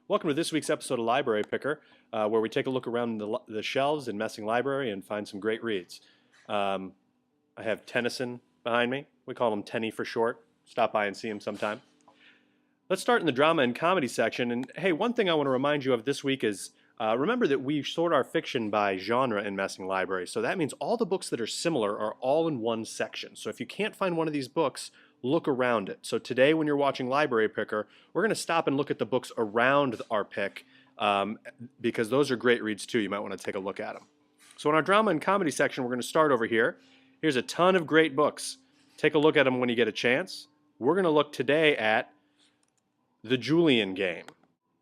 Welcome to this week's episode of Library Picker, where we take a look around the shelves in Messing Library and find some great reads. I have Tennyson behind me. We call him Tenny for short. Stop by and see him sometime. Let's start in the drama and comedy section. And hey, one thing I want to remind you of this week is remember that we sort our fiction by genre in Messing Library. So that means all the books that are similar are all in one section. So if you can't find one of these books, look around it. So today when you're watching Library Picker, we're going to stop and look at the books around our pick because those are great reads too. You might want to take a look at them. So in our drama and comedy section, we're going to start over here. Here's a ton of great books. Take a look at them when you get a chance. We're going to look today at The Julian Game.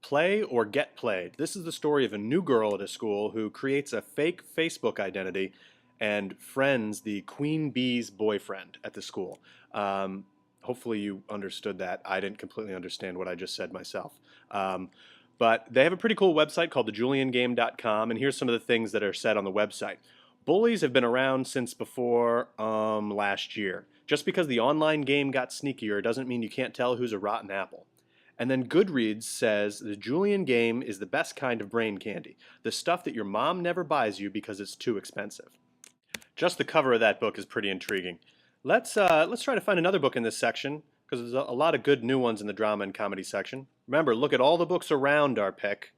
Play or get played. This is the story of a new girl at a school who creates a fake Facebook identity and friends the queen bee's boyfriend at the school. Hopefully you understood that. I didn't completely understand what I just said myself. But they have a pretty cool website called THEJULIANGAME.com, and here's some of the things that are said on the website. Bullies have been around since before last year. Just because the online game got sneakier doesn't mean you can't tell who's a rotten apple. And then Goodreads says the Julian Game is the best kind of brain candy, the stuff that your mom never buys you because it's too expensive. Just the cover of that book is pretty intriguing. Let's try to find another book in this section because there's a lot of good new ones in the drama and comedy section. Remember, look at all the books around our pick.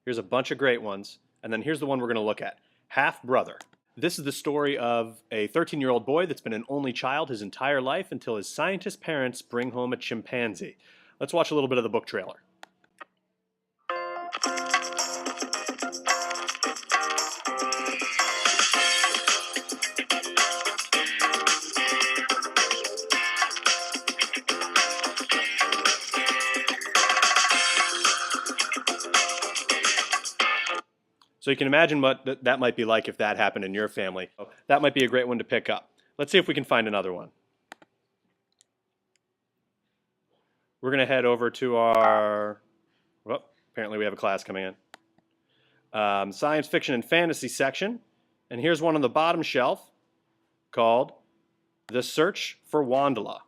Here's a bunch of great ones. And then here's the one we're going to look at, Half Brother. This is the story of a 13-year-old boy that's been an only child his entire life until his scientist parents bring home a chimpanzee. Let's watch a little bit of the book trailer. So you can imagine what that might be like if that happened in your family. That might be a great one to pick up. Let's see if we can find another one. We're going to head over to our, well, apparently we have a class coming in, science fiction and fantasy section. And here's one on the bottom shelf called The Search for WONDLA.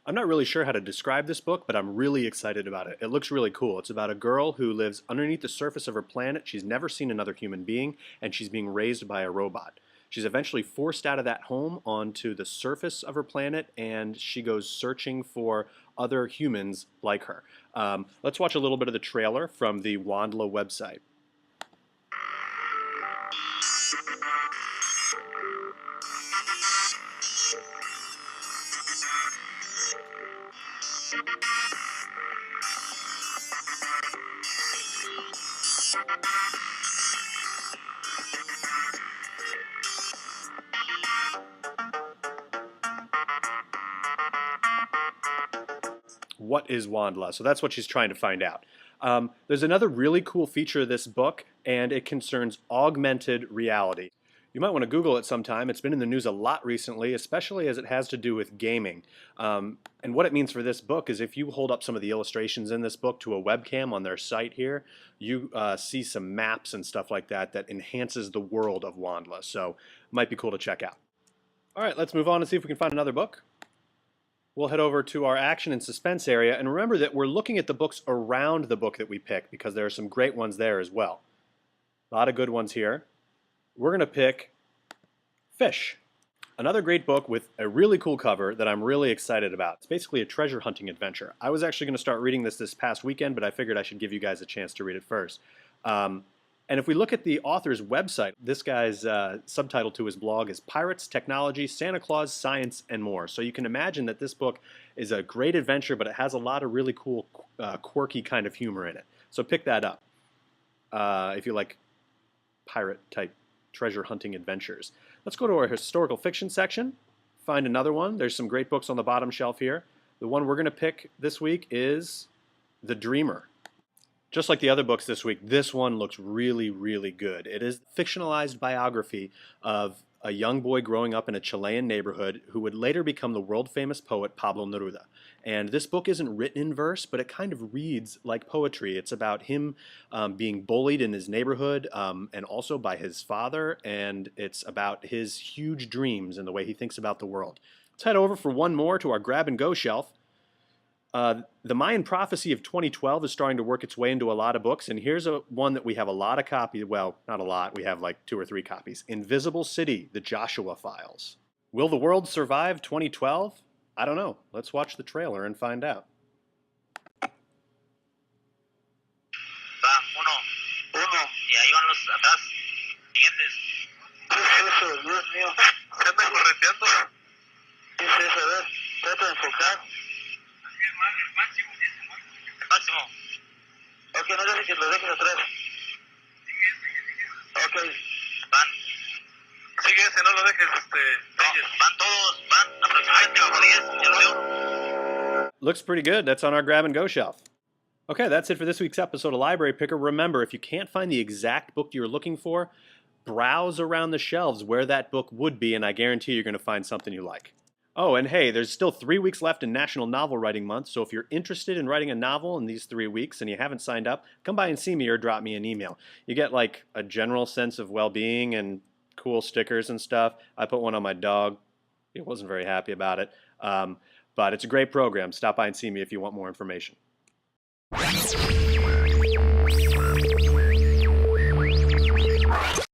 I'm not really sure how to describe this book, but I'm really excited about it. It looks really cool. It's about a girl who lives underneath the surface of her planet. She's never seen another human being, and she's being raised by a robot. She's eventually forced out of that home onto the surface of her planet, and she goes searching for other humans like her. Let's watch a little bit of the trailer from the WONDLA website. What is WONDLA? So that's what she's trying to find out. There's another really cool feature of this book, and it concerns augmented reality. You might want to Google it sometime. It's been in the news a lot recently, especially as it has to do with gaming. And what it means for this book is if you hold up some of the illustrations in this book to a webcam on their site here, you see some maps and stuff like that that enhances the world of WONDLA. So it might be cool to check out. All right, let's move on and see if we can find another book. We'll head over to our action and suspense area, and remember that we're looking at the books around the book that we pick because there are some great ones there as well. A lot of good ones here. We're going to pick Fish, another great book with a really cool cover that I'm really excited about. It's basically a treasure hunting adventure. I was actually going to start reading this past weekend, but I figured I should give you guys a chance to read it first. And if we look at the author's website, this guy's subtitle to his blog is Pirates, Technology, Santa Claus, Science, and More. So you can imagine that this book is a great adventure, but it has a lot of really cool, quirky kind of humor in it. So pick that up if you like pirate-type treasure hunting adventures. Let's go to our historical fiction section, find another one. There's some great books on the bottom shelf here. The one we're going to pick this week is The Dreamer. Just like the other books this week, this one looks really, really good. It is a fictionalized biography of a young boy growing up in a Chilean neighborhood who would later become the world-famous poet Pablo Neruda. And this book isn't written in verse, but it kind of reads like poetry. It's about him being bullied in his neighborhood and also by his father, and it's about his huge dreams and the way he thinks about the world. Let's head over for one more to our grab-and-go shelf. The Mayan Prophecy of 2012 is starting to work its way into a lot of books, and here's one that we have a lot of copies. Well, not a lot. We have like 2 or 3 copies. Invisible City, The Joshua Files. Will the world survive 2012? I don't know. Let's watch the trailer and find out. Va, uno, y ahí van los atrás, siguientes. ¿Qué es eso? Dios mío, ¿se anda correteando? ¿Qué es eso? A ver, trata de enfocar. El máximo. El máximo. Ok, no dejes que lo dejes atrás. Ok. Van. Sigue ese, no lo dejes, no, van todos, van aproximadamente bajo 10, ya lo veo. Looks pretty good. That's on our grab-and-go shelf. Okay, that's it for this week's episode of Library Picker. Remember, if you can't find the exact book you're looking for, browse around the shelves where that book would be, and I guarantee you're going to find something you like. Oh, and hey, there's still 3 weeks left in National Novel Writing Month, so if you're interested in writing a novel in these 3 weeks and you haven't signed up, come by and see me or drop me an email. You get like a general sense of well-being and cool stickers and stuff. I put one on my dog. He wasn't very happy about it. But it's a great program. Stop by and see me if you want more information.